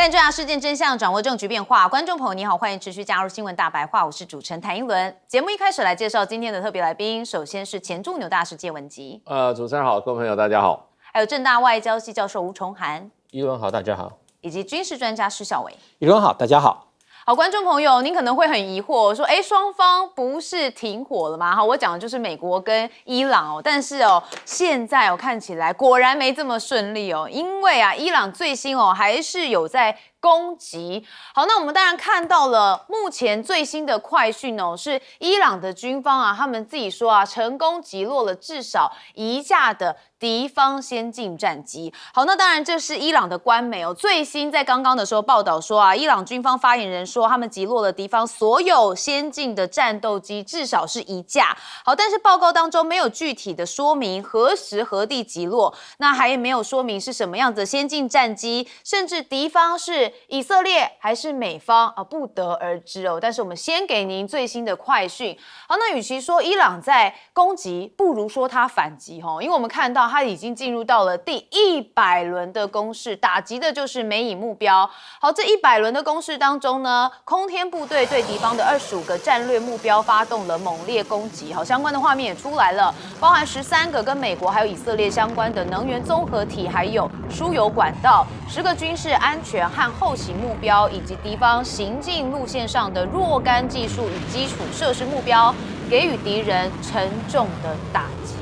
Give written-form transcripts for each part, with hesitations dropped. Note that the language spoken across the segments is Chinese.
带追查事件真相，掌握政局变化。观众朋友你好，欢迎持续加入新闻大白话，我是主持人谭英伦。节目一开始来介绍今天的特别来宾，首先是前驻纽大使谢文吉，主持人好，各位朋友大家好。还有政大外交系教授吴崇涵，一伦好，大家好。以及军事专家施孝伟。一伦好，大家好。好，观众朋友，您可能会很疑惑，说，双方不是停火了吗？好，我讲的就是美国跟伊朗哦，但是现在看起来果然没这么顺利哦，因为伊朗最新还是有在攻击。好，那我们当然看到了目前最新的快讯是伊朗的军方他们自己说成功击落了至少1架的敌方先进战机。好，那当然这是伊朗的官媒最新在刚刚的时候报道说伊朗军方发言人说他们击落了敌方所有先进的战斗机，至少是1架。好，但是报告当中没有具体的说明何时何地击落，那还没有说明是什么样子的先进战机，甚至敌方是以色列还是美方不得而知但是我们先给您最新的快讯。好，那与其说伊朗在攻击，不如说他反击因为我们看到他已经进入到了第100轮的攻势，打击的就是美以目标。好，这100轮的攻势当中呢，空天部队对敌方的25个战略目标发动了猛烈攻击。好，相关的画面也出来了，包含13个跟美国还有以色列相关的能源综合体，还有输油管道，10个军事安全和后勤目标，以及敌方行进路线上的若干技术与基础设施目标，给予敌人沉重的打击。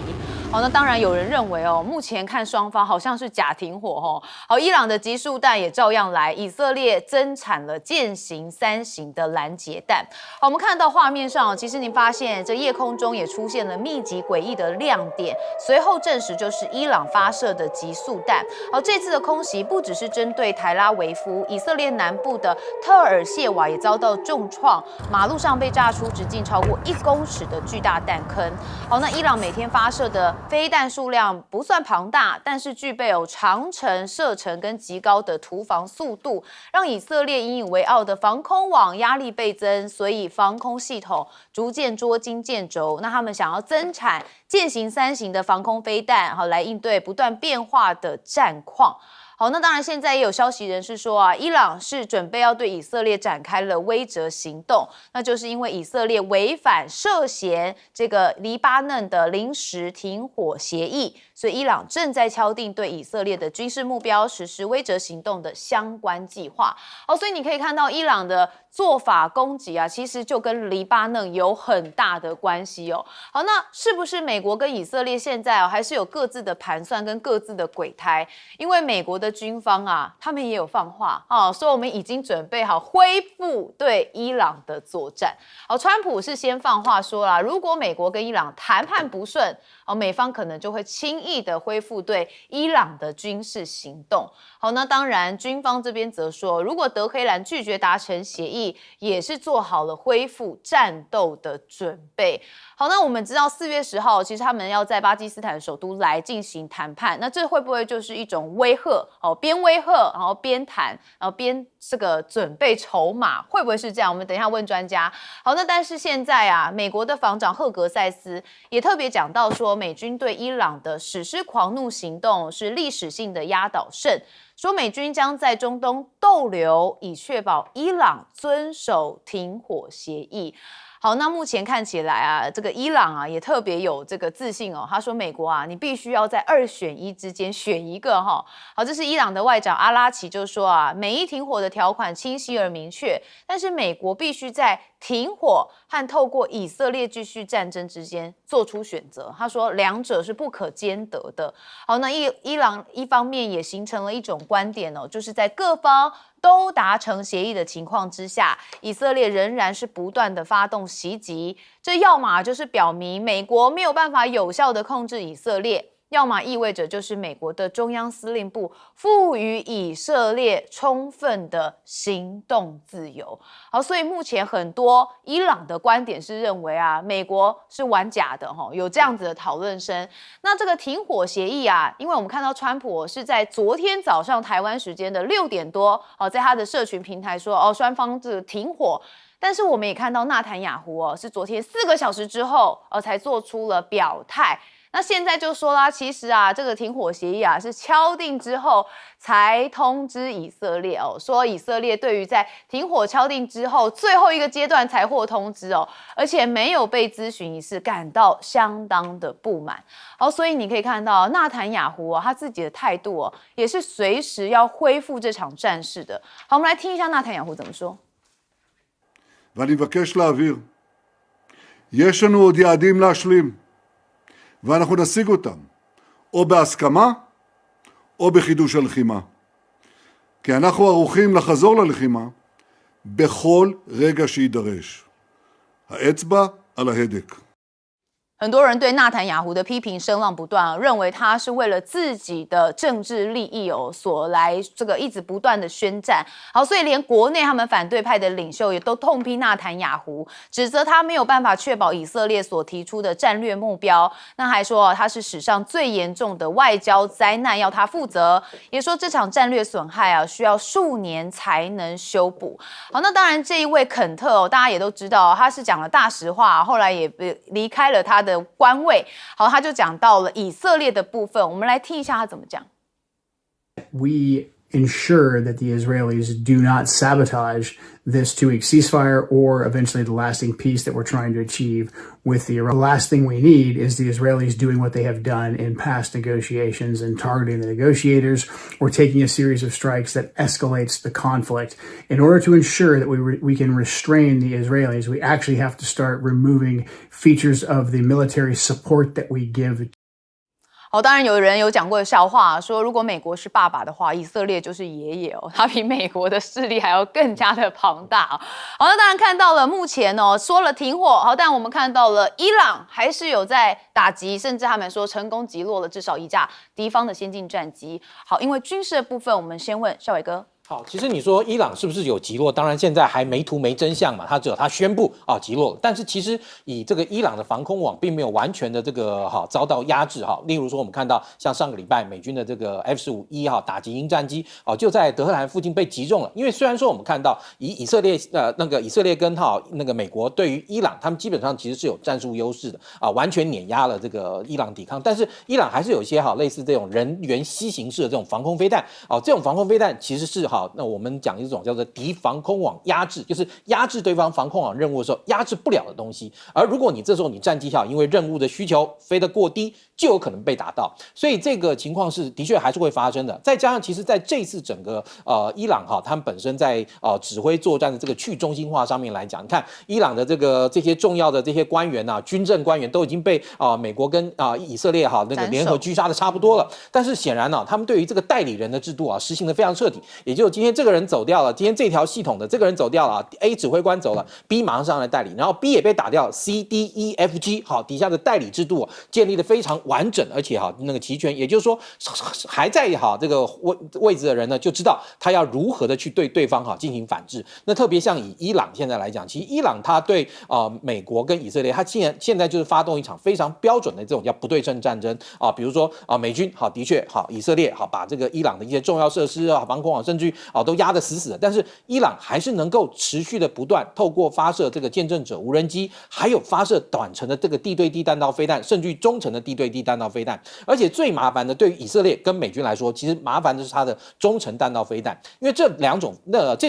好，那当然有人认为目前看双方好像是假停火好，伊朗的集束弹也照样来，以色列增产了舰型3型的拦截弹。好，我们看到画面上其实您发现这夜空中也出现了密集诡异的亮点，随后证实就是伊朗发射的集束弹。好，这次的空袭不只是针对台拉维夫，以色列南部的特尔谢瓦也遭到重创，马路上被炸出直径超过1公尺的巨大弹坑。好，那伊朗每天发射的飞弹数量不算庞大，但是具备有长程、射程跟极高的突防速度，让以色列引以为傲的防空网压力倍增，所以防空系统逐渐捉襟见肘。那他们想要增产舰型3型的防空飞弹，好来应对不断变化的战况。好，那当然现在也有消息人士说伊朗是准备要对以色列展开了威慑行动，那就是因为以色列违反涉嫌这个黎巴嫩的临时停火协议，所以伊朗正在敲定对以色列的军事目标实施威慑行动的相关计划。好，所以你可以看到伊朗的做法攻击其实就跟黎巴嫩有很大的关系好，那是不是美国跟以色列现在还是有各自的盘算跟各自的鬼胎？因为美国的军方他们也有放话说我们已经准备好恢复对伊朗的作战。好，川普是先放话说啦，如果美国跟伊朗谈判不顺美方可能就会轻易的恢复对伊朗的军事行动。好，那当然军方这边则说，如果德黑兰拒绝达成协议，也是做好了恢复战斗的准备。好，那我们知道4月10号其实他们要在巴基斯坦首都来进行谈判，那这会不会就是一种威吓边威吓然后边谈，然后边这个准备筹码，会不会是这样？我们等一下问专家。好，那但是现在美国的防长赫格塞斯也特别讲到说，美军对伊朗的史诗狂怒行动是历史性的压倒胜，说美军将在中东逗留，以确保伊朗遵守停火协议。好，那目前看起来这个伊朗也特别有这个自信他说美国你必须要在2选1之间选一个好，这是伊朗的外长阿拉奇就说美伊停火的条款清晰而明确，但是美国必须在停火和透过以色列继续战争之间做出选择。他说两者是不可兼得的。好，那伊朗一方面也形成了一种观点就是在各方都达成协议的情况之下，以色列仍然是不断的发动袭击，这要么就是表明美国没有办法有效的控制以色列，要么意味着就是美国的中央司令部赋予以色列充分的行动自由。好，所以目前很多伊朗的观点是认为美国是玩假的有这样子的讨论声。那这个停火协议因为我们看到川普是在昨天早上台湾时间的6点多在他的社群平台说双方这个停火，但是我们也看到纳坦雅胡是昨天4个小时之后才做出了表态。那现在就说啦，其实啊，这个停火协议啊是敲定之后才通知以色列哦，说以色列对于在停火敲定之后最后一个阶段才获通知哦，而且没有被咨询一事，感到相当的不满。好，所以你可以看到纳坦雅胡他自己的态度也是随时要恢复这场战事的。好，我们来听一下纳坦雅胡怎么说。ואני מבקש להבהיר, יש לנו עוד יעדים להשלים, ואנחנו נשיג אותם, או בהסכמה, או בחידוש הלחימה. כי אנחנו ערוכים לחזור ללחימה בכל רגע שידרש. האצבע על ההדק. 很多人对纳坦雅胡的批评声浪不断，认为他是为了自己的政治利益所来这个一直不断的宣战。好，所以连国内他们反对派的领袖也都痛批纳坦雅胡，指责他没有办法确保以色列所提出的战略目标。那还说他是史上最严重的外交灾难，要他负责。也说这场战略损害需要数年才能修补。好，那当然这一位肯特大家也都知道，他是讲了大实话，后来也离开了他的官位。好，他就讲到了以色列的部分，我们来听一下他怎么讲。We ensure that the Israelis do not sabotage this 2-week ceasefire or eventually the lasting peace that we're trying to achieve with the Iran. The last thing we need is the Israelis doing what they have done in past negotiations and targeting the negotiators or taking a series of strikes that escalates the conflict. In order to ensure that we can restrain the Israelis, we actually have to start removing features of the military support that we give. 好，当然有人有讲过笑话，说如果美国是爸爸的话，以色列就是爷爷他比美国的势力还要更加的庞大好，那当然看到了目前说了停火，好，但我们看到了伊朗还是有在打击，甚至他们说成功击落了至少一架敌方的先进战机。好，因为军事的部分，我们先问孝瑋哥。好，其实你说伊朗是不是有击落？当然现在还没图没真相嘛，他只有他宣布击落了。但是其实以这个伊朗的防空网并没有完全的这个遭到压制例如说我们看到像上个礼拜美军的这个 F-15E 打击鹰战机就在德黑兰附近被击中了。因为虽然说我们看到以色列以色列跟那个美国对于伊朗他们基本上其实是有战术优势的完全碾压了这个伊朗抵抗，但是伊朗还是有一些类似这种人员西行式的这种防空飞弹这种防空飞弹其实是那我们讲一种叫做敌防空网压制，就是压制对方防空网任务的时候压制不了的东西。而如果你这时候你战机因为任务的需求飞得过低，就有可能被打到。所以这个情况是的确还是会发生的。再加上其实在这次整个伊朗他们本身在指挥作战的这个去中心化上面来讲，你看伊朗的这些重要的这些官员军政官员都已经被美国跟以色列那个联合狙杀的差不多了。但是显然他们对于这个代理人的制度实行的非常彻底，也就是今天这个人走掉了，今天这条系统的这个人走掉了，A 指挥官走了 ，B 马上上来代理，然后 B 也被打掉 ，C、D、E、F、G 底下的代理制度建立的非常完整，而且那个齐全，也就是说还在这个位置的人呢，就知道他要如何的去对对方进行反制。那特别像以伊朗现在来讲，其实伊朗他对美国跟以色列，他现在就是发动一场非常标准的这种叫不对称战争比如说美军的确以色列把这个伊朗的一些重要设施防空网甚至都压得死死的，但是伊朗还是能够持续的不断透过发射这个见证者无人机，还有发射短程的这个地对地弹道飞弹，甚至于中程的地对地弹道飞弹。而且最麻烦的，对于以色列跟美军来说，其实麻烦的是它的中程弹道飞弹，因为这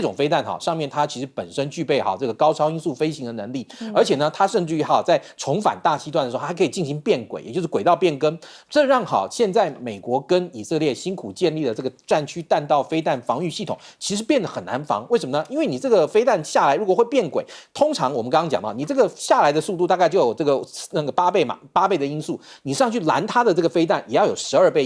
种飞弹上面它其实本身具备这个高超音速飞行的能力，而且呢，它甚至于在重返大气段的时候，它可以进行变轨，也就是轨道变更，这让现在美国跟以色列辛苦建立的这个战区弹道飞弹防御系统，其实变得很难防。为什么呢？因为你这个飞弹下来如果会变轨，通常我们刚刚讲到，你这个下来的速度大概就有这个8倍的音速，你上去拦它的这个飞弹也要有4倍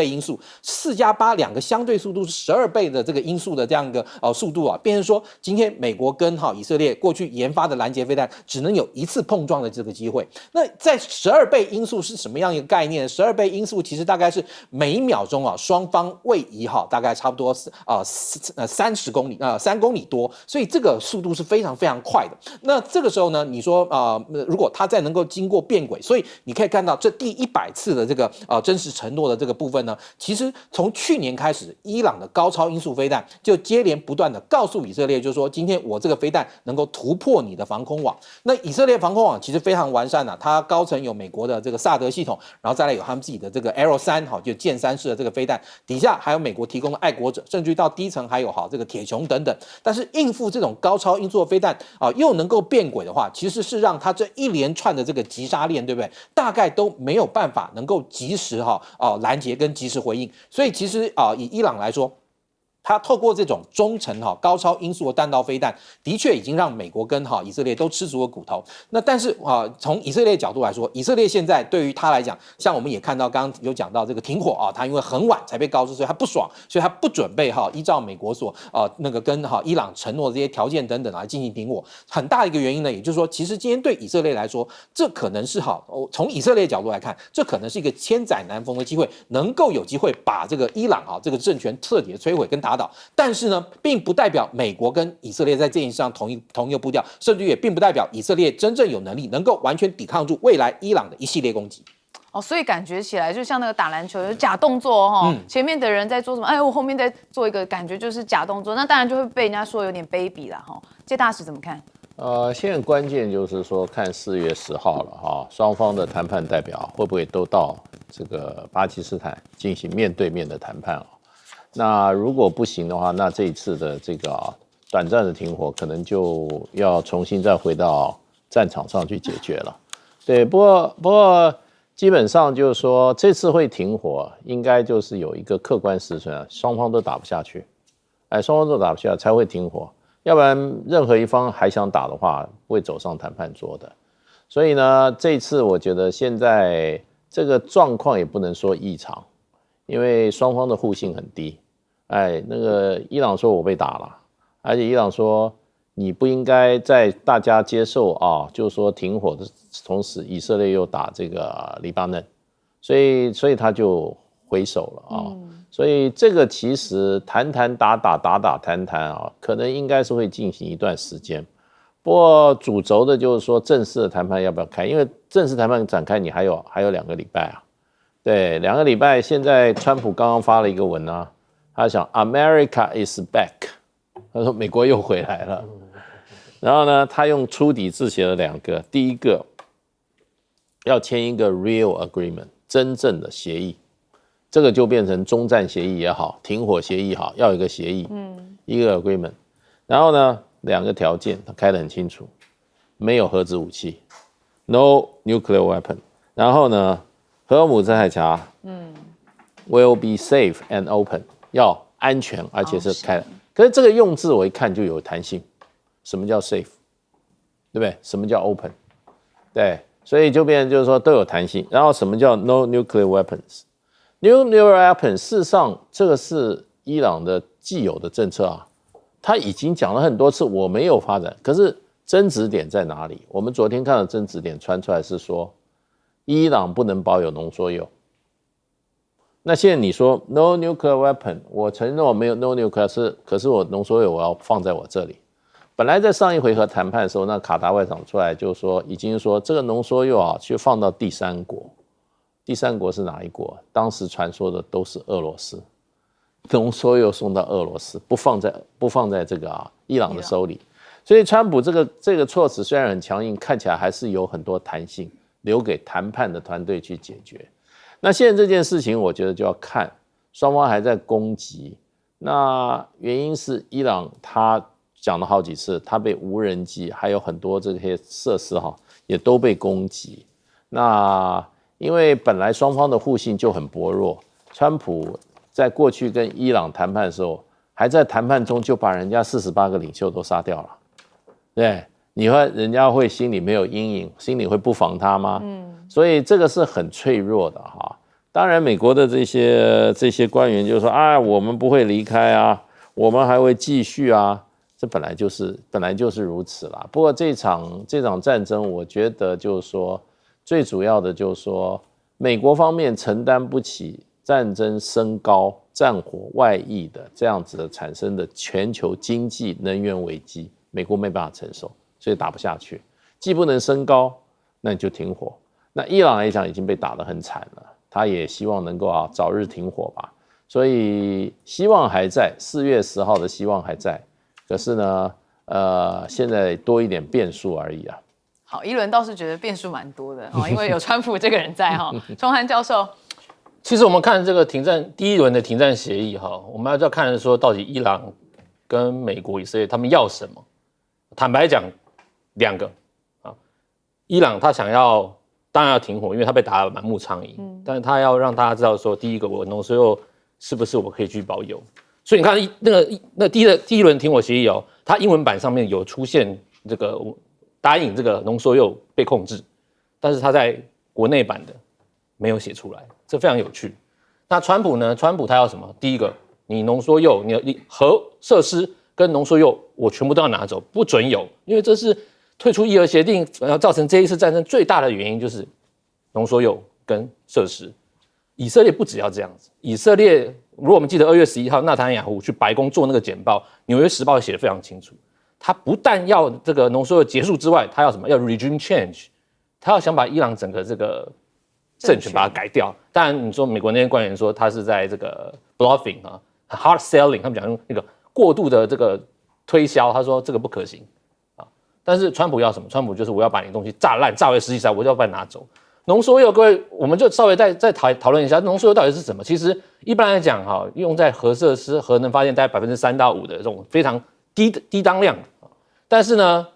音速，4加8两个相对速度是12倍的这个音速的这样一个速度变成说今天美国跟以色列过去研发的拦截飞弹只能有一次碰撞的这个机会。那在12倍音速是什么样一个概念？12倍音速其实大概是每秒钟双方位移大概差不多30公里3公里多，所以这个速度是非常非常快的。那这个时候呢，你说如果它再能够经过变轨，所以你可以看到这第100次的这个真实承诺的这个部分呢，其实从去年开始，伊朗的高超音速飞弹就接连不断的告诉以色列，就是说今天我这个飞弹能够突破你的防空网。那以色列防空网其实非常完善它高层有美国的这个萨德系统，然后再来有他们自己的这个 Arrow 3就剑3式的这个飞弹，底下还有美国提供的爱国者，甚至于到低层还有这个铁穹等等。但是应付这种高超音速的飞弹又能够变轨的话，其实是让它这一连串的这个急杀链，对不对？大概都没有办法能够及时拦截跟及时回应。所以其实以伊朗来说，它透过这种中程高超音速的弹道飞弹，的确已经让美国跟以色列都吃足了骨头。那但是从以色列角度来说，以色列现在对于他来讲，像我们也看到刚刚有讲到这个停火他因为很晚才被告知，所以他不爽，所以他不准备依照美国所那个跟伊朗承诺的这些条件等等来进行停火。很大的一个原因呢，也就是说，其实今天对以色列来说，这可能是从以色列角度来看，这可能是一个千载难逢的机会，能够有机会把这个伊朗这个政权彻底的摧毁跟打倒。但是呢，并不代表美国跟以色列在这件事上同一个步调，甚至也并不代表以色列真正有能力能够完全抵抗住未来伊朗的一系列攻击。所以感觉起来就像那个打篮球，就是假动作前面的人在做什么，我后面在做一个，感觉就是假动作，那当然就会被人家说有点卑鄙啦谢大使怎么看？现在关键就是说看4月10号了双方的谈判代表会不会都到这个巴基斯坦进行面对面的谈判那如果不行的话，那这一次的这个短暂的停火可能就要重新再回到战场上去解决了。对，不过基本上就是说这次会停火，应该就是有一个客观实存双方都打不下去，双方都打不下去才会停火，要不然任何一方还想打的话，不会走上谈判桌的。所以呢，这次我觉得现在这个状况也不能说异常，因为双方的互信很低。那个伊朗说我被打了，而且伊朗说你不应该在大家接受就是说停火的同时，以色列又打这个黎巴嫩，所以他就回手了所以这个其实谈打谈可能应该是会进行一段时间。不过主轴的就是说正式的谈判要不要开，因为正式谈判展开你还有2个礼拜对，2个礼拜。现在川普刚刚发了一个文他想 America is back， 他说美国又回来了。然后呢，他用粗体字写了2个，第一个要签一个 real agreement， 真正的协议，这个就变成中战协议也好，停火协议也好，要有一个协议，一个 agreement。然后呢，2个条件他开得很清楚，没有核子武器 ，no nuclear weapon。然后呢，荷尔姆兹海峡，will be safe and open。要安全，而且是开的。可是这个用字我一看就有弹性。什么叫 safe， 对不对？什么叫 open？ 对，所以就变成就是说都有弹性。然后什么叫 no nuclear weapons？nuclear weapons 事实上这个是伊朗的既有的政策他已经讲了很多次，我没有发展。可是争执点在哪里？我们昨天看到争执点传出来是说，伊朗不能保有浓缩铀。那现在你说 no nuclear weapon， 我承认我没有 no nuclear， 可是我浓缩铀我要放在我这里。本来在上一回合谈判的时候，那卡达外长出来就说，已经说这个浓缩铀去放到第3国，第3国是哪一国？当时传说的都是俄罗斯，浓缩铀送到俄罗斯，不放在这个伊朗的手里。所以川普这个措辞虽然很强硬，看起来还是有很多弹性，留给谈判的团队去解决。那现在这件事情，我觉得就要看双方还在攻击。那原因是伊朗他讲了好几次，他被无人机还有很多这些设施也都被攻击。那因为本来双方的互信就很薄弱，川普在过去跟伊朗谈判的时候，还在谈判中就把人家48个领袖都杀掉了。对，你说人家会心里没有阴影，心里会不防他吗？所以这个是很脆弱的当然，美国的这些官员就说我们不会离开我们还会继续这本来就是如此啦。不过这场战争，我觉得就是说，最主要的就是说，美国方面承担不起战争升高、战火外溢的这样子的产生的全球经济能源危机，美国没办法承受，所以打不下去。既不能升高，那你就停火。那伊朗来讲已经被打得很惨了，他也希望能够早日停火吧。所以希望还在，4月10号的希望还在，可是呢，现在多一点变数而已啊。好，一轮倒是觉得变数蛮多的因为有川普这个人在崇涵教授。其实我们看这个停战第一轮的停战协议我们要看说到底伊朗跟美国、以色列他们要什么。坦白讲，2个伊朗他想要当然要停火，因为他被打得满目疮痍，但是他要让大家知道说，第一个我农石油是不是我可以继续保有。所以你看那第一轮停火协议它英文版上面有出现这个答应这个浓缩铀被控制，但是他在国内版的没有写出来，这非常有趣。那川普呢？川普他要什么？第一个，你浓缩铀、你核设施跟浓缩铀，我全部都要拿走，不准有，因为这是退出伊核协定，造成这一次战争最大的原因就是浓缩铀跟设施。以色列不只要这样子，以色列如果我们记得2月11号纳坦雅胡去白宫做那个简报，《纽约时报》写得非常清楚，他不但要这个浓缩铀结束之外，他要什么？要 regime change， 他要想把伊朗整个这个政权把它改掉。当然，你说美国那些官员说他是在这个 bluffing hard selling， 他们讲用那个过度的这个推销，他说这个不可行但是川普要什么？川普就是我要把你的东西炸烂，炸为石器材，我就要把你拿走。浓缩铀，各位，我们就稍微再讨论一下浓缩铀到底是什么。其实一般来讲用在核设施、核能发电大概3%到5%的这种非常低当量。但是呢，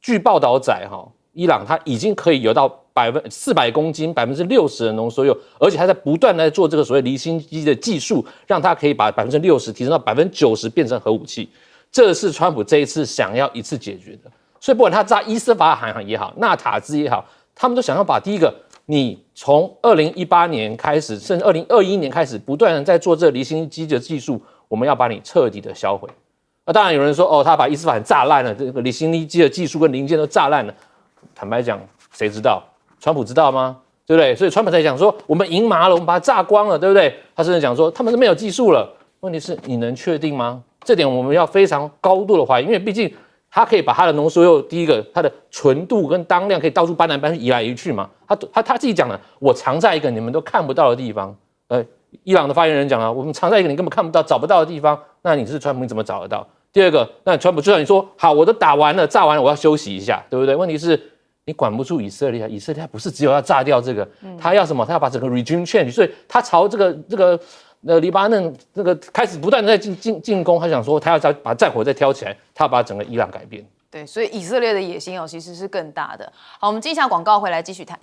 据报道载伊朗它已经可以有到400公斤60%的浓缩铀，而且它在不断的做这个所谓离心机的技术，让它可以把60%提升到90%变成核武器。这是川普这一次想要一次解决的。所以不管他炸伊斯法罕也好，纳塔兹也好，他们都想要把第一个，你从2018年开始，甚至2021年开始，不断的在做这离心机的技术，我们要把你彻底的销毁。那当然有人说，他把伊斯法罕炸烂了，这个离心机的技术跟零件都炸烂了。坦白讲，谁知道？川普知道吗？对不对？所以川普才讲说，我们赢麻了，我们把它炸光了，对不对？他甚至讲说，他们是没有技术了。问题是，你能确定吗？这点我们要非常高度的怀疑，因为毕竟他可以把他的浓缩铀，第一个，它的纯度跟当量可以到处搬来搬去、移来移去嘛。他自己讲了，我藏在一个你们都看不到的地方。伊朗的发言人讲了，我们藏在一个你根本看不到、找不到的地方。那你是川普，你怎么找得到？第二个，那川普就算你说好，我都打完了、炸完了，我要休息一下，对不对？问题是，你管不住以色列，以色列不是只有要炸掉这个，他要什么？他要把整个 regime change， 所以他朝这个黎巴嫩这个开始不断的在进攻，他想说他要把战火再挑起来，他要把整个伊朗改变。对，所以以色列的野心其实是更大的。好，我们进一下广告，回来继续谈。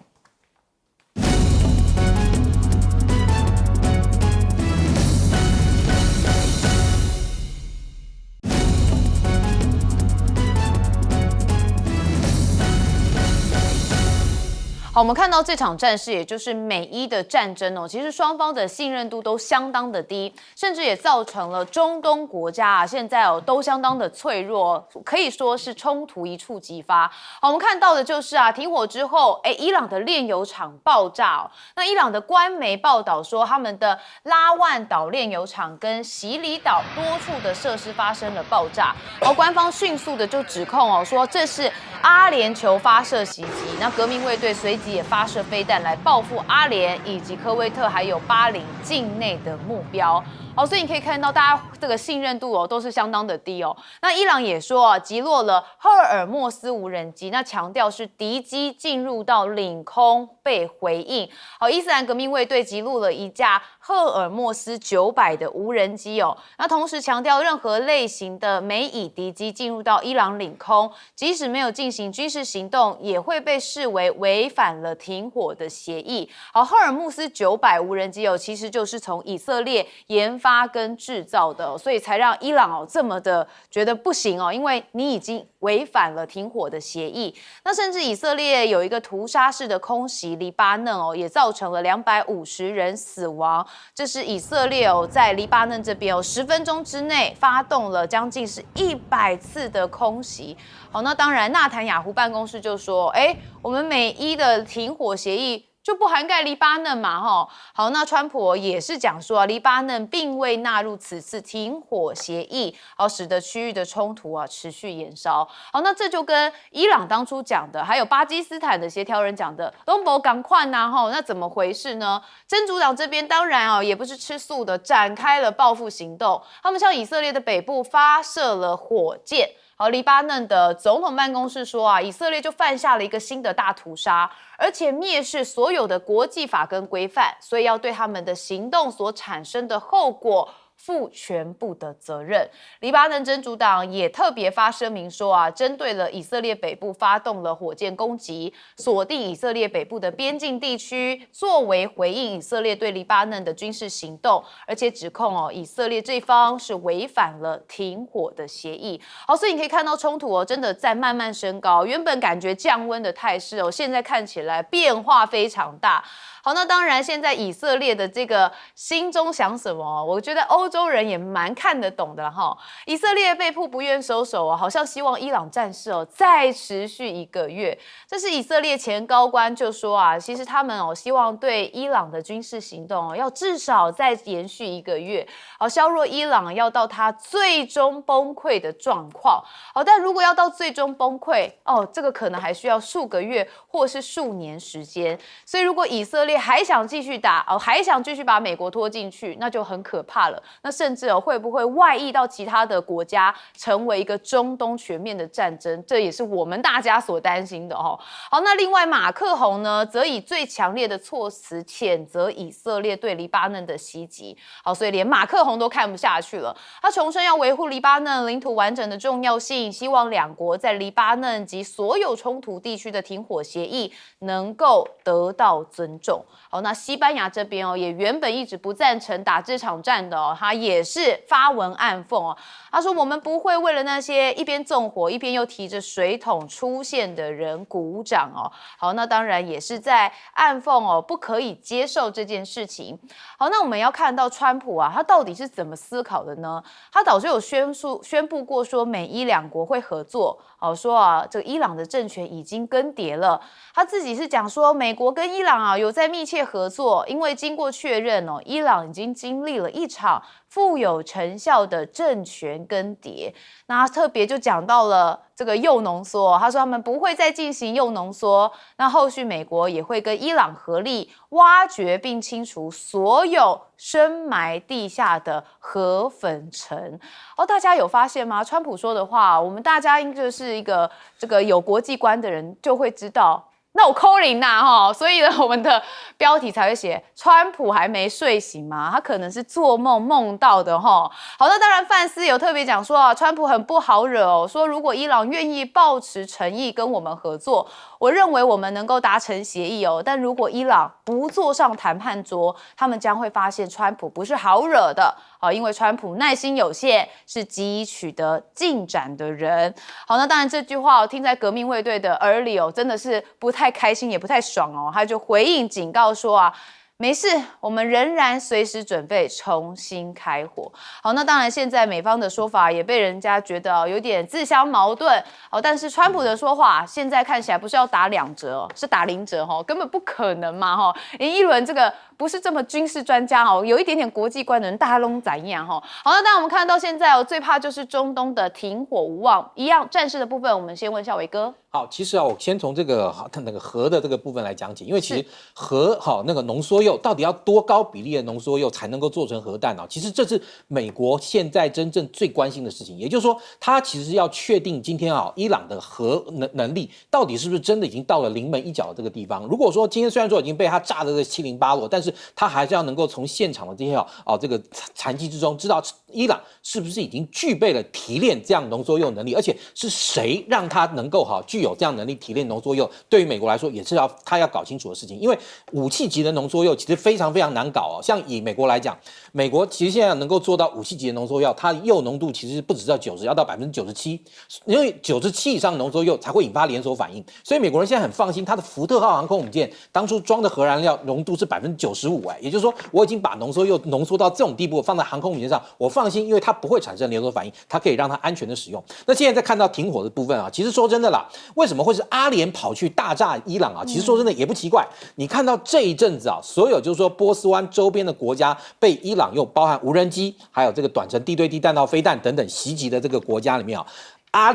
好，我们看到这场战事，也就是美伊的战争其实双方的信任度都相当的低，甚至也造成了中东国家现在都相当的脆弱，可以说是冲突一触即发。好，我们看到的就是停火之后，伊朗的炼油厂爆炸那伊朗的官媒报道说，他们的拉万岛炼油厂跟洗里岛多处的设施发生了爆炸，官方迅速的就指控说这是阿联酋发射袭击，那革命卫队随即也发射飞弹来报复阿联以及科威特还有巴林境内的目标。所以你可以看到大家这个信任度都是相当的低那伊朗也说击落了赫尔墨斯无人机，那强调是敌机进入到领空被回应。伊斯兰革命卫队击落了一架赫尔墨斯900的无人机那同时强调任何类型的美以敌机进入到伊朗领空，即使没有进行军事行动，也会被视为违反了停火的协议。赫尔墨斯900无人机其实就是从以色列研发跟制造的所以才让伊朗这么的觉得不行因为你已经违反了停火的协议。那甚至以色列有一个屠杀式的空袭黎巴嫩也造成了250人死亡。这是以色列在黎巴嫩这边10分钟之内发动了将近是100次的空袭。那当然纳坦雅胡办公室就说，我们美伊的停火协议就不涵盖黎巴嫩嘛，哈。好，那川普也是讲说啊，黎巴嫩并未纳入此次停火协议，好，使得区域的冲突啊持续延烧。好，那这就跟伊朗当初讲的，还有巴基斯坦的协调人讲的，东博赶快呐，哈，那怎么回事呢？真主党这边当然啊，也不是吃素的，展开了报复行动，他们向以色列的北部发射了火箭。好，黎巴嫩的总统办公室说啊，以色列就犯下了一个新的大屠杀，而且蔑视所有的国际法跟规范，所以要对他们的行动所产生的后果负全部的责任。黎巴嫩真主党也特别发声明说啊，针对了以色列北部发动了火箭攻击，锁定以色列北部的边境地区，作为回应以色列对黎巴嫩的军事行动，而且指控以色列这方是违反了停火的协议。好，所以你可以看到冲突真的在慢慢升高，原本感觉降温的态势现在看起来变化非常大。好，那当然，现在以色列的这个心中想什么，我觉得欧洲人也蛮看得懂的哈。以色列被迫不愿收手好像希望伊朗战事再持续1个月。这是以色列前高官就说啊，其实他们希望对伊朗的军事行动要至少再延续1个月，削弱伊朗要到它最终崩溃的状况。但如果要到最终崩溃这个可能还需要数个月或是数年时间。所以如果以色列还想继续打还想继续把美国拖进去，那就很可怕了。那甚至会不会外溢到其他的国家，成为一个中东全面的战争？这也是我们大家所担心的好，那另外马克宏呢，则以最强烈的措辞谴责以色列对黎巴嫩的袭击。好，所以连马克宏都看不下去了，他重申要维护黎巴嫩领土完整的重要性，希望两国在黎巴嫩及所有冲突地区的停火协议能够得到尊重。好，那西班牙这边也原本一直不赞成打这场战的他也是发文暗讽他说我们不会为了那些一边纵火一边又提着水桶出现的人鼓掌好，那当然也是在暗讽不可以接受这件事情。好，那我们要看到川普他到底是怎么思考的呢？他早就有宣布过说美伊两国会合作，说这个伊朗的政权已经更迭了。他自己是讲说美国跟伊朗有在密切合作，因为经过确认伊朗已经经历了一场富有成效的政权更迭。那他特别就讲到了这个铀浓缩，他说他们不会再进行铀浓缩，那后续美国也会跟伊朗合力挖掘并清除所有深埋地下的核粉尘。大家有发现吗？川普说的话，我们大家应该是一个这个有国际观的人就会知道。那我扣零呐所以呢，我们的标题才会写川普还没睡醒嘛，他可能是做梦梦到的好，那当然范斯有特别讲说川普很不好惹说如果伊朗愿意抱持诚意跟我们合作，我认为我们能够达成协议但如果伊朗不坐上谈判桌，他们将会发现川普不是好惹的因为川普耐心有限，是急于取得进展的人。好，那当然这句话听在革命卫队的耳里真的是不太开心也不太爽他就回应警告说没事，我们仍然随时准备重新开火。好，那当然现在美方的说法也被人家觉得有点自相矛盾但是川普的说话现在看起来不是要打2折是打0折根本不可能嘛连一轮这个不是这么军事专家有一点点国际观的人大家都怎样好，那当然我们看到现在最怕就是中东的停火无望一样。战事的部分我们先问孝瑋哥。好，其实我先从这个那个核的这个部分来讲起，因为其实核那个浓缩铀到底要多高比例的浓缩铀才能够做成核弹其实这是美国现在真正最关心的事情。也就是说，它其实要确定今天伊朗的核能力到底是不是真的已经到了临门一脚的这个地方。如果说今天虽然说已经被它炸得七零八落，但是它还是要能够从现场的这些这个残迹之中知道伊朗是不是已经具备了提炼这样浓缩铀能力，而且是谁让它能够具有这样能力提炼浓缩铀，对于美国来说也是他要搞清楚的事情。因为武器级的浓缩铀其实非常非常难搞像以美国来讲，美国其实现在能够做到武器级的浓缩铀，它铀浓度其实不只到90%，要到97%，因为97%以上浓缩铀才会引发连锁反应。所以美国人现在很放心，它的福特号航空母舰当初装的核燃料浓度是95%，也就是说我已经把浓缩铀浓缩到这种地步，放在航空母舰上，我放心，因为它不会产生连锁反应，它可以让它安全的使用。那现在再看到停火的部分其实说真的啦，为什么会是阿联跑去大炸伊朗啊？其实说真的也不奇怪。你看到这一阵子啊，所有就是说波斯湾周边的国家被伊朗用包含无人机，还有这个短程地对地弹道飞弹等等袭击的这个国家里面啊。阿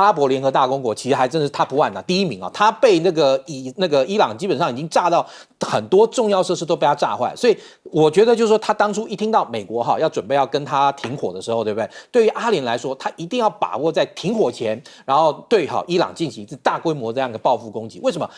拉伯联合大公国其实还真是 top one 啊，第一名啊，他被那个伊朗基本上已经炸到很多重要设施都被他炸坏，所以我觉得就是说他当初一听到美国要准备要跟他停火的时候，对不对？对于阿联来说，他一定要把握在停火前，然后对伊朗进行一次大规模这样的报复攻击。为什么？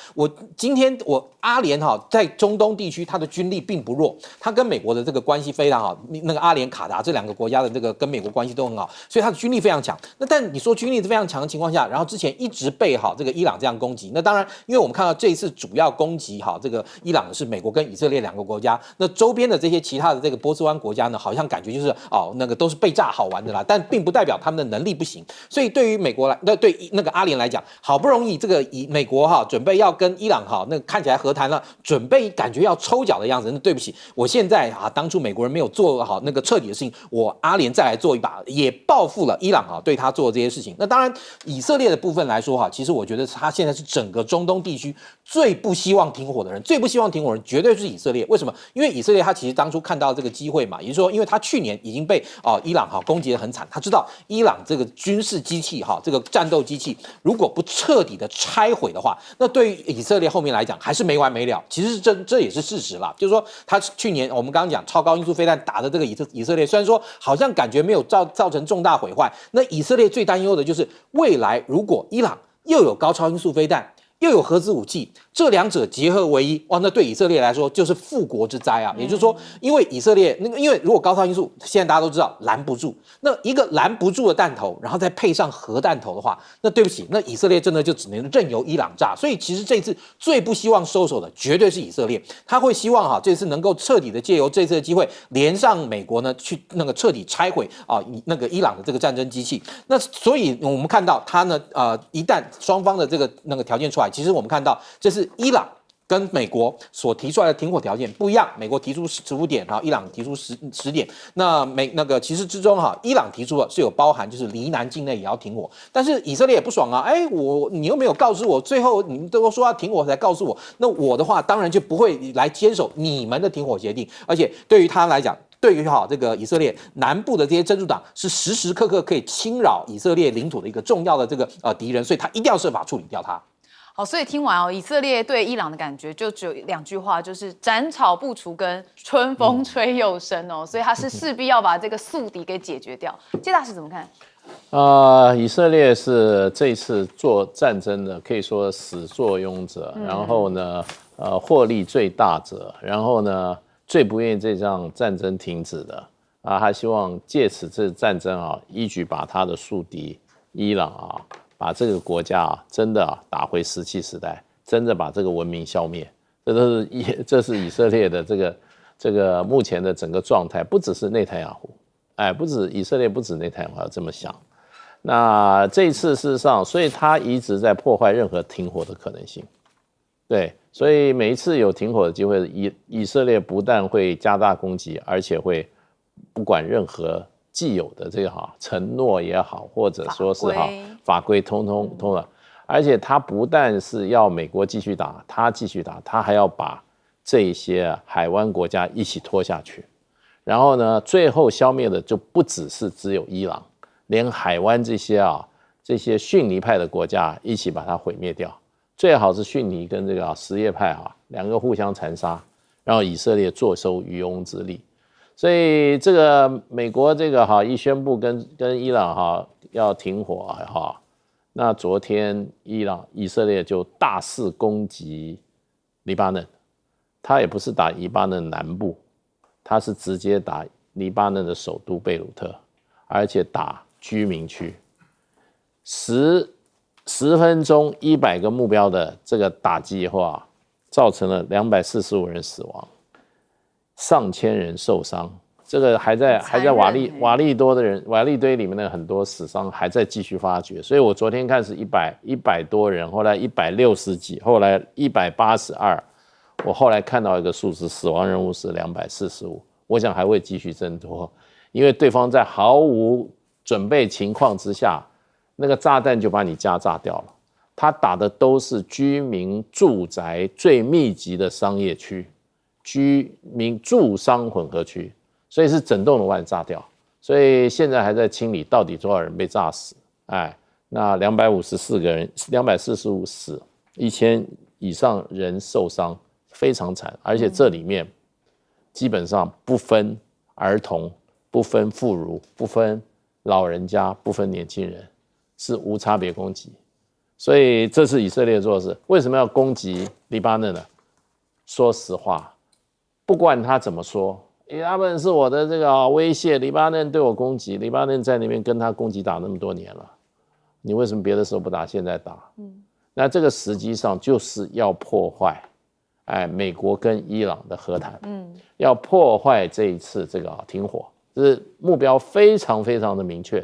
今天阿联在中东地区，他的军力并不弱，他跟美国的这个关系非常好，那个阿联卡达这两个国家的这个跟美国关系都很好，所以他的军力非常强。那但你说军力非常强的情况下，然后之前一直被这个伊朗这样攻击，那当然，因为我们看到这一次主要攻击这个伊朗的是美国跟以色列两个国家，那周边的这些其他的这个波斯湾国家呢，好像感觉就是那个都是被炸好玩的啦，但并不代表他们的能力不行。所以对于美国对那个阿联来讲，好不容易这个美国准备要跟伊朗那看起来和谈了，准备感觉要抽脚的样子，那对不起，我现在当初美国人没有做好那个彻底的事情，我阿联再来做一把，也报复了伊朗对他做这些事情。那当然，以色列的部分来说其实我觉得他现在是整个中东地区最不希望停火的人，最不希望停火的人绝对是以色列。为什么？因为以色列他其实当初看到这个机会嘛，也就是说，因为他去年已经被伊朗攻击得很惨，他知道伊朗这个军事机器这个战斗机器如果不彻底的拆毁的话，那对于以色列后面来讲还是没完没了。其实这也是事实啦，就是说他去年我们刚刚讲超高音速飞弹打的这个以色列，虽然说好像感觉没有造成重大毁坏，那以色列最担忧的就是未来如果伊朗又有高超音速飞弹，又有核子武器，这两者结合为一，哇，那对以色列来说就是复国之灾啊！也就是说，因为以色列因为如果高超音速，现在大家都知道拦不住，那一个拦不住的弹头，然后再配上核弹头的话，那对不起，那以色列真的就只能任由伊朗炸。所以其实这次最不希望收手的绝对是以色列，他会希望这次能够彻底的借由这次的机会，连上美国呢，去那个彻底拆毁那个伊朗的这个战争机器。那所以我们看到他呢，一旦双方的这个那个条件出来。其实我们看到，这是伊朗跟美国所提出来的停火条件不一样，美国提出15点，伊朗提出10点。那其实之中伊朗提出的是有包含就是黎南境内也要停火，但是以色列也不爽啊，你又没有告知我，最后你们都说要停火才告诉我，那我的话当然就不会来坚守你们的停火协定，而且对于他来讲。对于这个以色列南部的这些真主党是时时刻刻可以侵扰以色列领土的一个重要的这个敌人，所以他一定要设法处理掉他。好，所以听完以色列对伊朗的感觉就只有2句话，就是斩草不除根，春风吹又生所以他是势必要把这个宿敌给解决掉。谢大使怎么看？以色列是这次做战争的可以说始作俑者，然后呢，获利最大者，然后呢。最不愿意这场战争停止的他希望借此这战争一举把他的宿敌伊朗把这个国家真的打回石器时代，真的把这个文明消灭。这是以色列的这个目前的整个状态，不只是内塔尼亚胡，不止以色列，不止内塔尼亚胡要这么想。那这一次事实上，所以他一直在破坏任何停火的可能性。对，所以每一次有停火的机会，以色列不但会加大攻击，而且会不管任何既有的这个承诺也好，或者说是法规通了，而且他不但是要美国继续打，他还要把这些海湾国家一起拖下去，然后呢，最后消灭的就不只有伊朗，连海湾这些逊尼派的国家一起把它毁灭掉。最好是逊尼跟这个什叶派两个互相残杀，然后以色列坐收渔翁之利。所以这个美国这个一宣布跟伊朗要停火那昨天以色列就大肆攻击黎巴嫩，他也不是打黎巴嫩南部，他是直接打黎巴嫩的首都贝鲁特，而且打居民区。10分钟100个目标的这个打击以后造成了245人死亡，上千人受伤。这个还在瓦利堆里面的很多死伤还在继续发掘，所以我昨天看是100多人，后来160几，后来182，我后来看到一个数字，死亡人数是245，我想还会继续增多，因为对方在毫无准备情况之下。那个炸弹就把你家炸掉了，他打的都是居民住宅最密集的商业区，居民住商混合区，所以是整栋楼把你炸掉。所以现在还在清理到底多少人被炸死。那254个人，245死，1000以上人受伤，非常惨。而且这里面基本上不分儿童，不分妇孺，不分老人家，不分年轻人，是无差别攻击。所以这是以色列做的事。为什么要攻击黎巴嫩呢？说实话，不管他怎么说，他们是我的这个威胁，黎巴嫩对我攻击，黎巴嫩在那边跟他攻击打那么多年了，你为什么别的时候不打，现在打？那这个实际上就是要破坏，美国跟伊朗的和谈，要破坏这一次这个停火，这是目标非常非常的明确。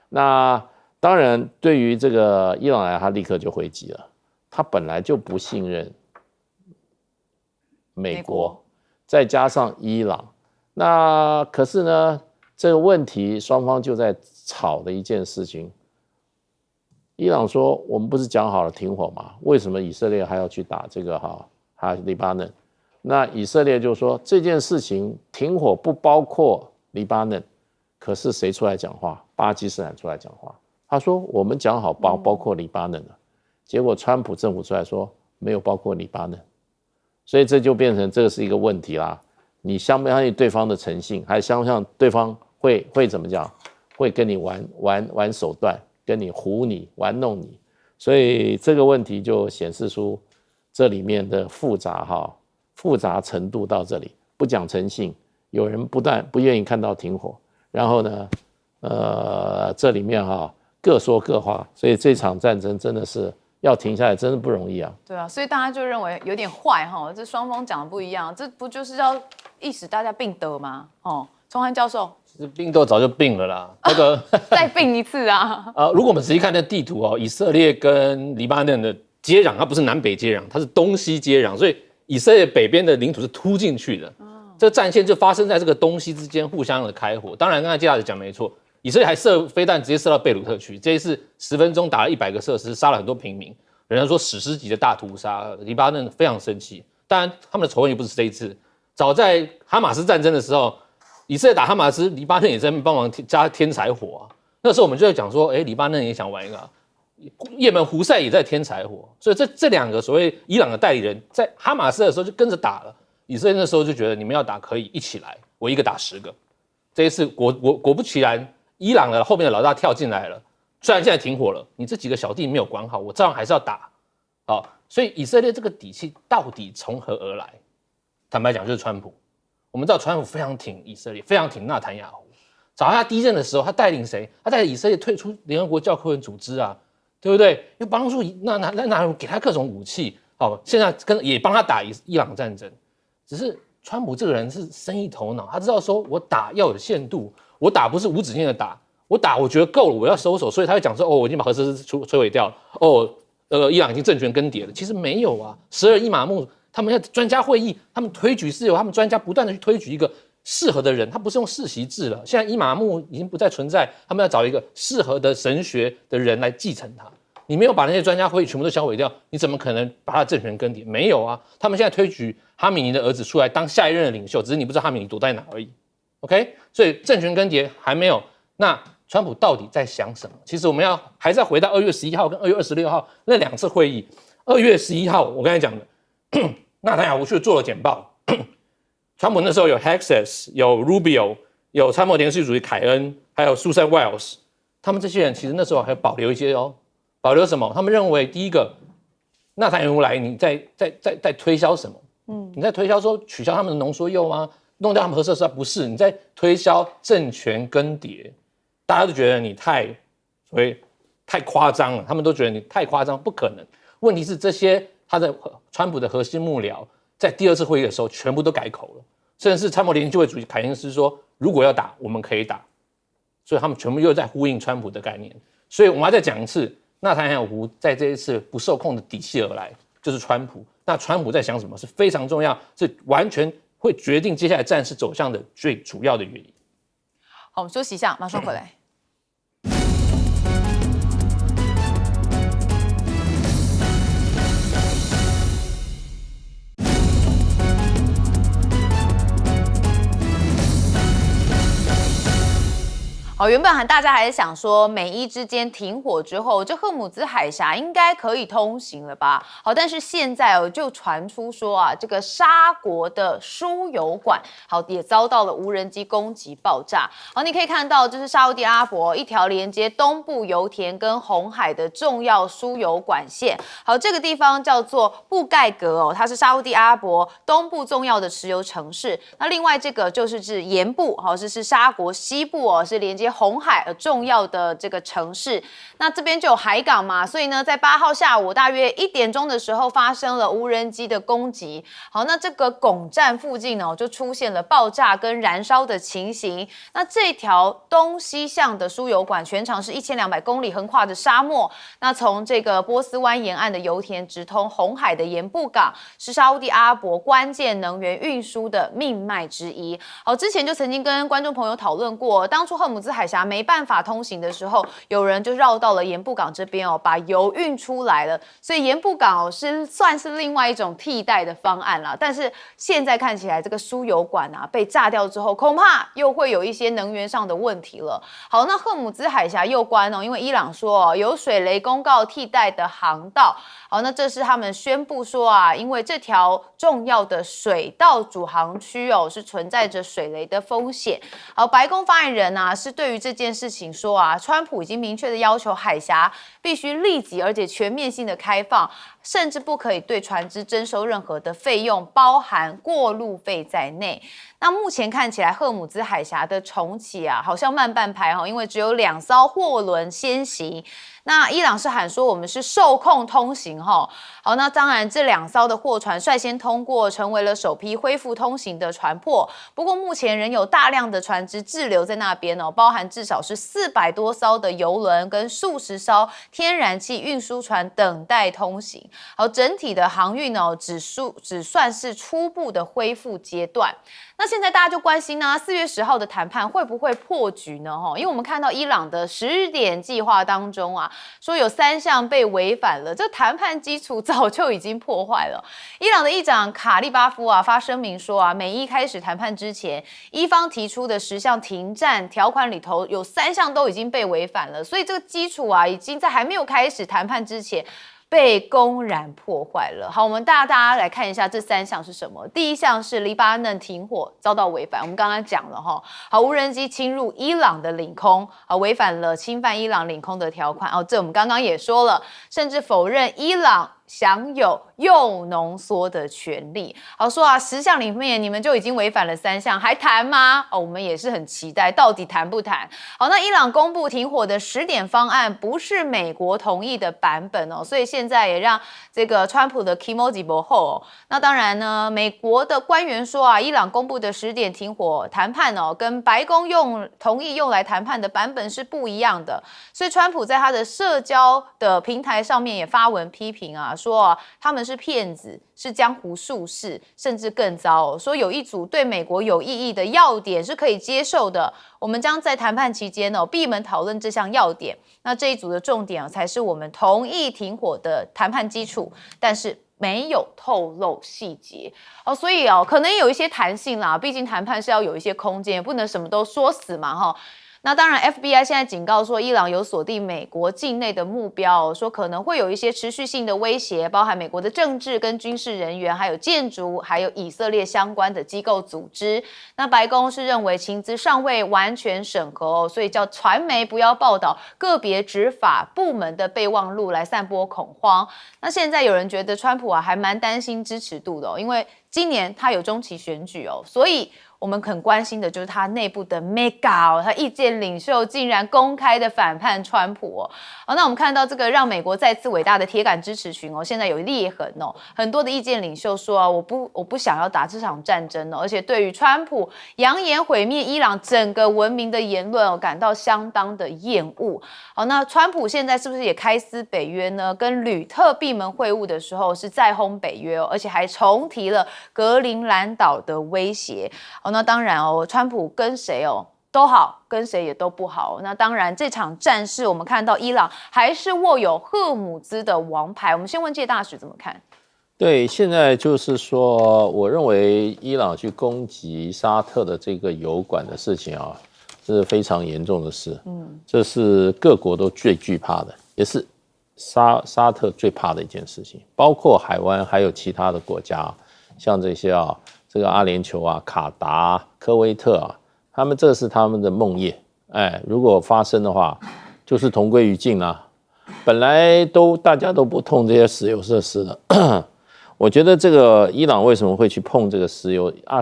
那当然，对于这个伊朗来，他立刻就回击了。他本来就不信任美国，再加上伊朗，那可是呢，这个问题双方就在吵的一件事情。伊朗说：“我们不是讲好了停火吗？为什么以色列还要去打这个黎巴嫩？”那以色列就说这件事情停火不包括黎巴嫩，可是谁出来讲话？巴基斯坦出来讲话。他说我们讲好包括黎巴嫩了，结果川普政府出来说没有包括黎巴嫩，所以这就变成这个是一个问题啦。你相不相信对方的诚信，还相不相信对方会怎么讲？会跟你玩手段，跟你唬你玩弄你，所以这个问题就显示出这里面的复杂程度到这里。不讲诚信，有人不但不愿意看到停火，然后呢，这里面各说各话，所以这场战争真的是要停下来，真的不容易啊。对啊，所以大家就认为有点坏这双方讲的不一样，这不就是要意使大家病得吗？崇涵教授，其实病都早就病了啦，那个再病一次啊！如果我们仔细看那地图以色列跟黎巴嫩的接壤，它不是南北接壤，它是东西接壤，所以以色列北边的领土是突进去的。这个战线就发生在这个东西之间互相的开火。当然，刚才介绍讲没错。以色列还射飞弹，直接射到贝鲁特区。这一次10分钟打了100个设施，杀了很多平民。人家说史诗级的大屠杀，黎巴嫩非常生气。当然，他们的仇恨也不是这一次。早在哈马斯战争的时候，以色列打哈马斯，黎巴嫩也在帮忙加添柴火那时候我们就在讲说，黎巴嫩也想玩一个，也门胡塞也在添柴火。所以这两个所谓伊朗的代理人，在哈马斯的时候就跟着打了。以色列那时候就觉得你们要打可以一起来，我一个打10个。这一次果不其然。伊朗的后面的老大跳进来了，虽然现在停火了，你这几个小弟没有管好，我照样还是要打。所以以色列这个底气到底从何而来？坦白讲，就是川普。我们知道川普非常挺以色列，非常挺纳坦雅胡。早在他第一任的时候，他带领谁？他带领以色列退出联合国教科文组织啊，对不对？又帮助那给他各种武器。现在也帮他打伊朗战争。只是川普这个人是生意头脑，他知道说我打要有限度。我打不是无止境的打，我打我觉得够了，我要收手，所以他会讲说，我已经把核设施摧毁掉了，伊朗已经政权更迭了。其实没有啊，12伊玛目他们要专家会议，他们推举是由他们专家不断的去推举一个适合的人，他不是用世袭制了。现在伊玛目已经不再存在，他们要找一个适合的神学的人来继承他。你没有把那些专家会议全部都销毁掉，你怎么可能把他的政权更迭？没有啊，他们现在推举哈米尼的儿子出来当下一任的领袖，只是你不知道哈米尼躲在哪而已。OK， 所以政权更迭还没有。那川普到底在想什么？其实我们还是要回到2月11号跟2月26号那2次会议。2月11号，我刚才讲的，纳坦雅胡去做了简报。川普那时候有 Hexas， 有 Rubio， 有参谋联系主席凯恩，还有 Susan Wiles， 他们这些人其实那时候还保留一些保留什么？他们认为第一个，纳坦雅胡来，你在推销什么？你在推销说取消他们的浓缩铀吗？弄掉他们核设施不是，你在推销政权更迭，大家都觉得你太夸张了，他们都觉得你太夸张，不可能。问题是这些川普的核心幕僚在第2次会议的时候全部都改口了，甚至是参谋联席会主席凯恩斯说，如果要打，我们可以打，所以他们全部又在呼应川普的概念。所以我们要再讲一次，纳坦雅胡在这一次不受控的底气而来，就是川普。那川普在想什么是非常重要，是完全会决定接下来战事走向的最主要的原因。好，我们休息一下，马上回来。原本大家还是想说，美伊之间停火之后，这荷姆兹海峡应该可以通行了吧？但是现在就传出说啊，这个沙国的输油管也遭到了无人机攻击爆炸。你可以看到，这是沙烏地阿拉伯一条连接东部油田跟红海的重要输油管线。这个地方叫做布盖格它是沙烏地阿拉伯东部重要的石油城市。那另外这个就是指盐部，是沙国西部是连接红海重要的这个城市。那这边就有海港嘛，所以呢，在8号下午大约1点钟的时候发生了无人机的攻击。那这个拱站附近就出现了爆炸跟燃烧的情形。那这条东西向的输油管全长是1200公里，横跨着沙漠。那从这个波斯湾沿岸的油田直通红海的盐布港，是沙烏地阿拉伯关键能源运输的命脉之一。之前就曾经跟观众朋友讨论过，当初荷姆兹海峡没办法通行的时候，有人就绕到了盐布港这边把油运出来了，所以盐布港算是另外一种替代的方案啦。但是现在看起来，这个输油管被炸掉之后，恐怕又会有一些能源上的问题了。那荷姆兹海峡又关因为伊朗说有水雷公告替代的航道。那这是他们宣布说因为这条重要的水道主航区是存在着水雷的风险。白宫发言人是对于这件事情说川普已经明确的要求海峡必须立即而且全面性的开放，甚至不可以对船只征收任何的费用，包含过路费在内。那目前看起来，荷姆兹海峡的重启好像慢半拍因为只有2艘货轮先行。那伊朗是喊说我们是受控通行那当然这2艘的货船率先通过，成为了首批恢复通行的船舶。不过目前仍有大量的船只滞留在那边包含至少是400多艘的邮轮跟数十艘天然气运输船等待通行。整体的航运只算是初步的恢复阶段。那现在大家就关心4月10号的谈判会不会破局呢？因为我们看到伊朗的10点计划当中说有3项被违反了，这谈判基础早就已经破坏了。伊朗的议长卡利巴夫发声明说美伊开始谈判之前，伊方提出的10项停战条款里头有3项都已经被违反了，所以这个基础已经在还没有开始谈判之前被公然破坏了。我们大家来看一下这3项是什么。第一项是黎巴嫩停火遭到违反，我们刚刚讲了无人机侵入伊朗的领空违反了侵犯伊朗领空的条款这我们刚刚也说了，甚至否认伊朗享有铀浓缩的权利。说10项里面你们就已经违反了3项，还谈吗？我们也是很期待到底谈不谈。那伊朗公布停火的10点方案不是美国同意的版本所以现在也让这个川普的 Kimoji 不后那当然呢，美国的官员说伊朗公布的10点停火谈判跟白宫同意用来谈判的版本是不一样的。所以川普在他的社交的平台上面也发文批评说他们是骗子，是江湖术士，甚至更糟说有一组对美国有意义的要点是可以接受的，我们将在谈判期间闭门讨论这项要点。那这一组的重点才是我们同意停火的谈判基础，但是没有透露细节所以可能有一些弹性啦，毕竟谈判是要有一些空间，不能什么都说死嘛那当然 FBI 现在警告说伊朗有锁定美国境内的目标说可能会有一些持续性的威胁，包含美国的政治跟军事人员，还有建筑，还有以色列相关的机构组织。那白宫是认为情资尚未完全审核所以叫传媒不要报道个别执法部门的备忘录来散播恐慌。那现在有人觉得川普还蛮担心支持度的因为今年他有中期选举所以我们很关心的就是他内部的 mega 他意见领袖竟然公开的反叛川普那我们看到这个让美国再次伟大的铁杆支持群现在有裂痕很多的意见领袖说我不想要打这场战争而且对于川普扬言毁灭伊朗整个文明的言论感到相当的厌恶那川普现在是不是也开撕北约呢？跟吕特闭门会晤的时候是再轰北约而且还重提了格陵兰岛的威胁那当然川普跟谁都好，跟谁也都不好。那当然这场战事我们看到伊朗还是握有荷姆兹的王牌。我们先问介大使怎么看？对，现在就是说我认为伊朗去攻击沙特的这个油管的事情这是非常严重的事。这是各国都最惧怕的，也是沙特最怕的一件事情。包括海湾还有其他的国家，像这些这个阿联酋啊、卡达、科威特啊，这是他们的梦魇。如果发生的话，就是同归于尽啊。本来大家都不碰这些石油设施的，我觉得这个伊朗为什么会去碰这个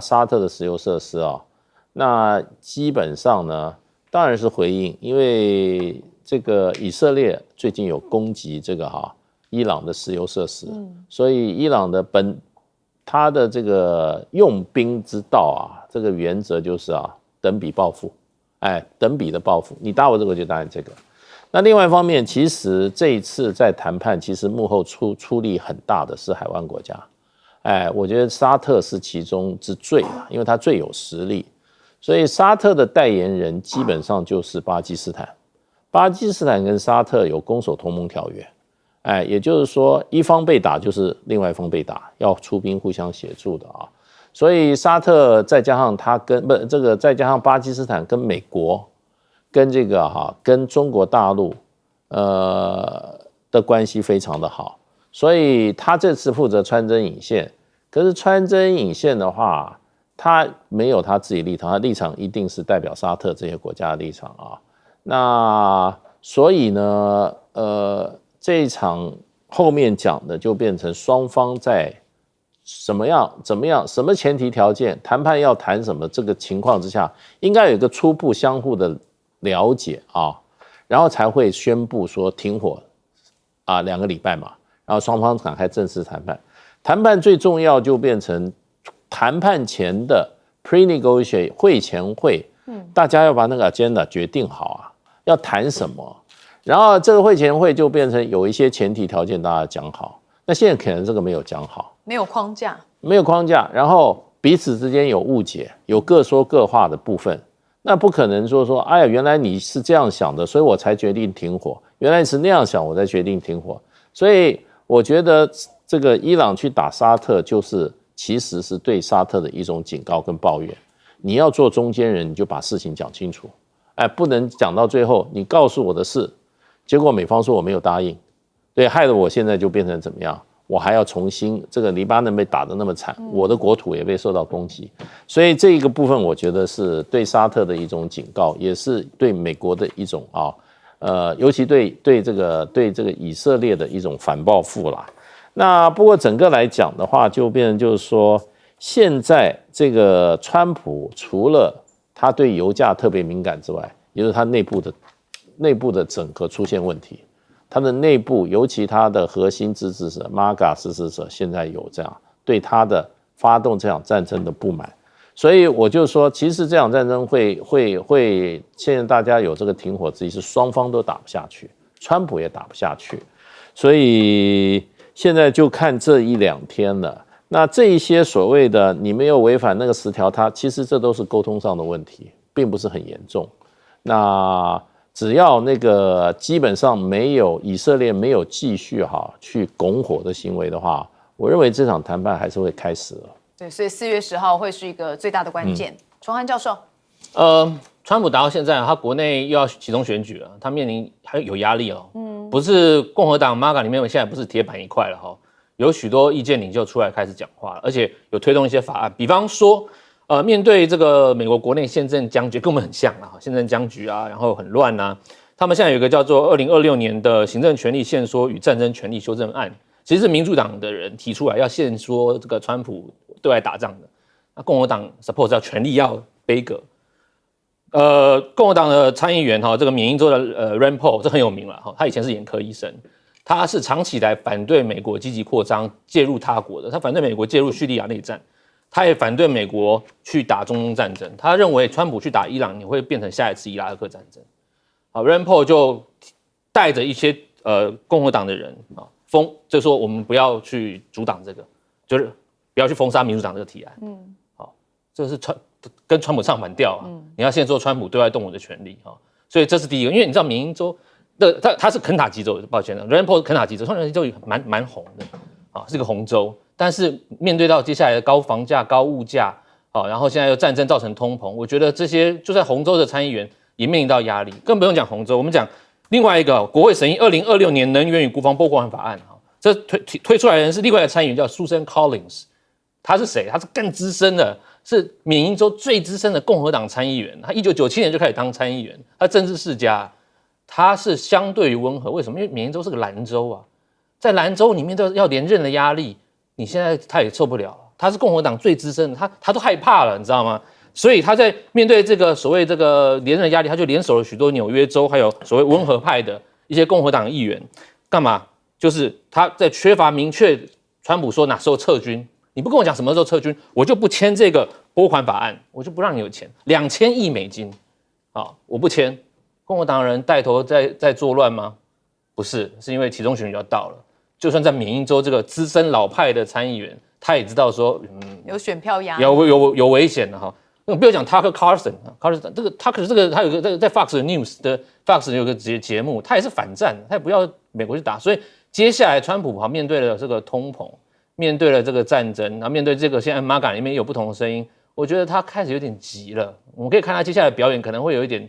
沙特的石油设施啊？那基本上呢，当然是回应，因为这个以色列最近有攻击这个伊朗的石油设施，所以伊朗的他的这个用兵之道这个原则就是等比报复，等比的报复，你打我这个我就打你这个。那另外一方面，其实这一次在谈判，其实幕后出力很大的是海湾国家，我觉得沙特是其中之最嘛，因为他最有实力，所以沙特的代言人基本上就是巴基斯坦。巴基斯坦跟沙特有攻守同盟条约，也就是说一方被打就是另外一方被打，要出兵互相协助的啊。所以沙特再加上再加上巴基斯坦跟美国。跟中国大陆的关系非常的好，所以他这次负责穿针引线。可是穿针引线的话，他没有他自己立场，他立场一定是代表沙特这些国家的立场啊。那所以呢，这一场后面讲的就变成双方在怎么样，什么前提条件，谈判要谈什么这个情况之下，应该有一个初步相互的了解然后才会宣布说停火2个礼拜嘛，然后双方展开正式谈判。谈判最重要就变成谈判前的 pre-negotiate 会前会，大家要把那个 agenda 决定好要谈什么，然后这个会前会就变成有一些前提条件大家讲好。那现在可能这个没有讲好，没有框架，然后彼此之间有误解，有各说各话的部分。那不可能说哎呀，原来你是这样想的，所以我才决定停火；原来你是那样想，我才决定停火。所以我觉得这个伊朗去打沙特，其实是对沙特的一种警告跟抱怨。你要做中间人，你就把事情讲清楚，不能讲到最后你告诉我的事，结果美方说我没有答应，对，害得我现在就变成怎么样？我还要重新这个黎巴嫩被打得那么惨，我的国土也被受到攻击，所以这一个部分我觉得是对沙特的一种警告，也是对美国的一种尤其对这个以色列的一种反报复啦。那不过整个来讲的话，就变成就是说，现在这个川普除了他对油价特别敏感之外，也就是他内部的整个出现问题。他的内部，尤其他的核心支持者 MAGA 支持者，现在有这样对他的发动这场战争的不满，所以我就说，其实这场战争会，现在大家有这个停火之意，是双方都打不下去，川普也打不下去，所以现在就看这1-2天了。那这一些所谓的你没有违反那个10条，其实这都是沟通上的问题，并不是很严重。那只要那个基本上以色列没有继续去拱火的行为的话，我认为这场谈判还是会开始了。对，所以4月10号会是一个最大的关键。崇汉教授，川普打到现在，他国内又要启动选举了，他面临还有压力不是共和党 MAGA 里面现在不是铁板一块了有许多意见领袖出来开始讲话了，而且有推动一些法案，比方说。面对这个美国国内宪政僵局，跟我们很像宪政僵局然后很乱他们现在有一个叫做2026年的行政权力限缩与战争权力修正案，其实是民主党的人提出来要限缩这个川普对外打仗的，那共和党 suppose 要全力要背革。共和党的参议员这个缅因州的Rand Paul 这很有名了他以前是眼科医生，他是长期以来反对美国积极扩张介入他国的，他反对美国介入叙利亚内战。他也反对美国去打中东战争，他认为川普去打伊朗，你会变成下一次伊拉克战争。Rand Paul 就带着一些共和党的人就说我们不要去阻挡这个，就是不要去封杀民主党这个提案。这是跟川普唱反调你要先说川普对外动武的权利所以这是第一个，因为你知道缅因州的他是肯塔基州，抱歉Rand Paul 是肯塔基州，肯塔基州蛮红的是个红州。但是面对到接下来的高房价、高物价好，然后现在又战争造成通膨，我觉得这些就在洪州的参议员也面临到压力，更不用讲洪州，我们讲另外一个国会审议2026年能源与国防拨款法案，这推出来的人是另外一个参议员叫 Susan Collins， 他是谁？他是更资深的，是缅因州最资深的共和党参议员，他1997年就开始当参议员，他政治世家，他是相对于温和，为什么？因为缅因州是个蓝州啊，在蓝州里面都要连任的压力，你现在他也受不了了，他是共和党最资深的，他都害怕了，你知道吗？所以他在面对这个所谓这个连任压力，他就联手了许多纽约州还有所谓温和派的一些共和党议员，干嘛？就是他在缺乏明确，川普说哪时候撤军，你不跟我讲什么时候撤军，我就不签这个拨款法案，我就不让你有钱，2000亿美金，我不签。共和党人带头在作乱吗？不是，是因为期中选举要到了，就算在缅因州这个资深老派的参议员，他也知道说，有选票压力，有危险的哈。不要讲 Tucker Carlson 这个 Tucker 这个他有个在 Fox News 的 Fox 有个节目，他也是反战，他也不要美国去打，所以接下来川普面对了这个通膨，面对了这个战争，然后面对这个现在 MAGA 里面有不同的声音，我觉得他开始有点急了。我们可以看他接下来的表演可能会有一点，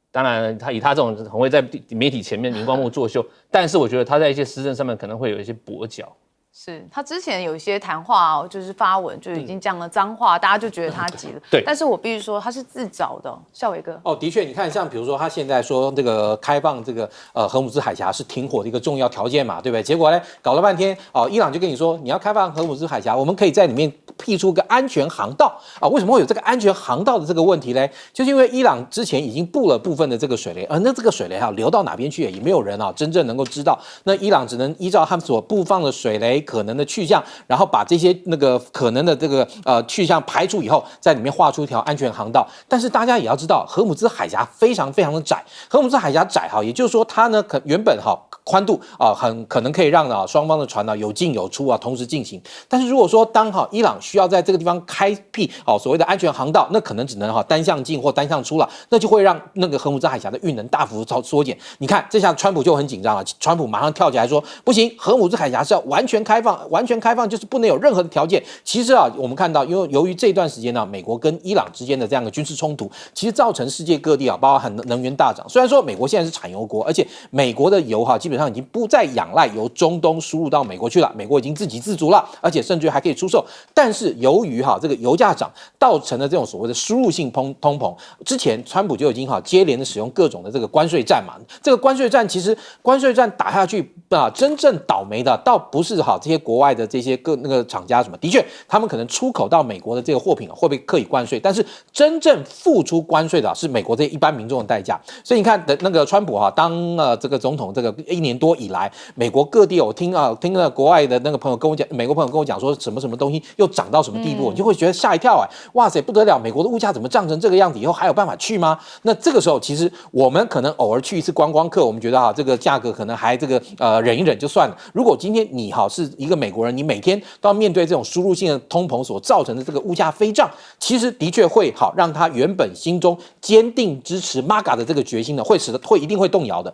当然他以他这种很会在媒体前面荧光幕作秀，但是我觉得他在一些施政上面可能会有一些跛脚。是他之前有一些谈话就是发文就已经讲了脏话，大家就觉得他急了。对，但是我必须说他是自找的，孝伟哥。的确，你看，像比如说他现在说这个开放这个荷姆兹海峡是停火的一个重要条件嘛，对不对？结果呢，搞了半天伊朗就跟你说你要开放荷姆兹海峡，我们可以在里面辟出个安全航道为什么会有这个安全航道的这个问题呢？就是因为伊朗之前已经布了部分的这个水雷，那这个水雷流到哪边去也没有人真正能够知道。那伊朗只能依照他们所布放的水雷可能的去向，然后把这些那个可能的这个去向排除以后，在里面画出一条安全航道。但是大家也要知道，荷姆兹海峡非常非常的窄，荷姆兹海峡窄也就是说它呢原本宽度很可能可以让双方的船有进有出同时进行。但是如果说当伊朗需要在这个地方开辟所谓的安全航道，那可能只能单向进或单向出了，那就会让那个荷姆兹海峡的运能大幅缩减。你看这下川普就很紧张了，川普马上跳起来说不行，荷姆兹海峡是要完全开放，完全开放就是不能有任何的条件。其实我们看到由于这段时间美国跟伊朗之间的这样的军事冲突，其实造成世界各地包括能源大涨。虽然说美国现在是产油国，而且美国的油基本上已经不再仰赖由中东输入到美国去了，美国已经自给自足了，而且甚至还可以出售。但是由于这个油价涨，造成了这种所谓的输入性通膨。之前川普就已经接连的使用各种的这个关税战嘛，这个关税战其实关税战打下去真正倒霉的倒不是这些国外的这些那个厂家什么，的确他们可能出口到美国的这个货品会被课以关税，但是真正付出关税的是美国这一般民众的代价。所以你看那个川普当这个总统这个1年多以来，美国各地我听了国外的那个朋友跟我讲，美国朋友跟我讲说什么什么东西又涨到什么地步，你就会觉得吓一跳哇塞不得了，美国的物价怎么涨成这个样子，以后还有办法去吗？那这个时候其实我们可能偶尔去一次观光客，我们觉得这个价格可能还这个忍一忍就算了。如果今天你是一个美国人，你每天都要面对这种输入性的通膨所造成的这个物价飞涨，其实的确会让他原本心中坚定支持 MAGA 的这个决心呢，会一定会动摇的。